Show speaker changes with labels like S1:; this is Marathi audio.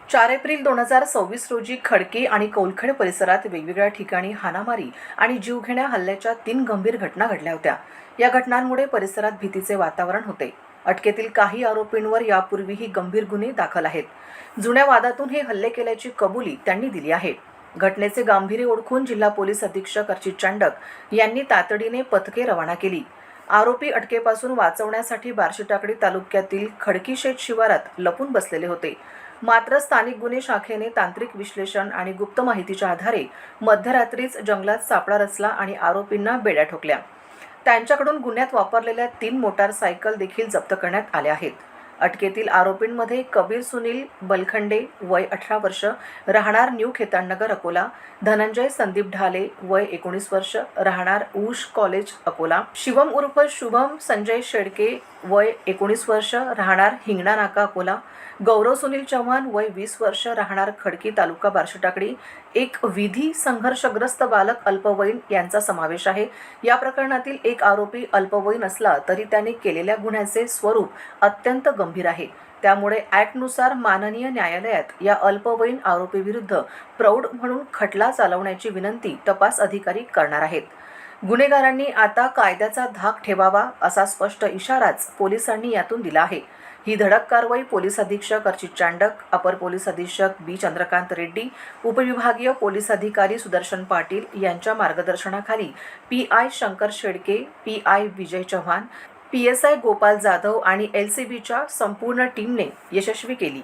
S1: 4 एप्रिल 2026 रोजी खडकी आणि कौलखेड परिसरात वेगवेगळ्या ठिकाणी हाणामारी आणि जीवघेण्या हल्ल्याच्या 3 गंभीर घटना घडल्या होत्या। या घटनांमुळे परिसरात भीतीचे वातावरण होते। अटकेतील काही आरोपींवर यापूर्वीही गंभीर गुन्हे दाखल आहेत। जुन्या वादातून हे हल्ले केल्याची कबुली त्यांनी दिली आहे। घटनेचे गांभीर्य ओळखून जिल्हा पोलीस अधीक्षक अर्चित चांडक यांनी तातडीने पथके रवाना केली। आरोपी अटकेपासून वाचवण्यासाठी बार्शीटाकडी तालुक्यातील खडकीशेत शिवारात लपून बसलेले होते। मात्र स्थानिक गुन्हे शाखेने तांत्रिक विश्लेषण आणि गुप्त माहितीच्या आधारे मध्यरात्रीच जंगलात सापळा रचला आणि आरोपींना बेड्या ठोकल्या। त्यांच्याकडून गुन्ह्यात वापरलेल्या 3 मोटारसायकल देखील जप्त करण्यात आल्या आहेत। अटकेतील आरोपींमध्ये कबीर सुनील बलखंडे वय 18 वर्ष राहणार न्यू खेताननगर अकोला, धनंजय संदीप ढाले वय 19 वर्ष राहणार ऊष कॉलेज अकोला, शिवम उर्फ शुभम संजय शेडके वय 19 वर्ष राहणार हिंगणा नाका अकोला, गौरव सुनील चव्हाण वय 20 वर्ष राहणार खडकी तालुका बार्शीटाकडी, एक विधी संघर्षग्रस्त बालक अल्पवयीन यांचा समावेश आहे। या प्रकरणातील एक आरोपी अल्पवयीन असला तरी त्याने केलेल्या गुन्ह्याचे स्वरूप अत्यंत गंभीर आहे। त्यामुळे ॲक्टनुसार माननीय न्यायालयात या अल्पवयीन आरोपीविरुद्ध प्रौढ म्हणून खटला चालवण्याची विनंती तपास अधिकारी करणार आहेत। गुन्हेगारांनी आता कायद्याचा धाक ठेवावा असा स्पष्ट इशाराच पोलिसांनी यातून दिला आहे। ही धडक कारवाई पोलीस अधीक्षक अर्चित चांडक, अपर पोलीस अधीक्षक बी चंद्रकांत रेड्डी, उपविभागीय पोलीस अधिकारी सुदर्शन पाटील यांच्या मार्गदर्शनाखाली PI Shankar Shedke, PI Vijay Chavan, PSI Gopal Jadhav आणि एलसीबीच्या संपूर्ण टीमने यशस्वी केली।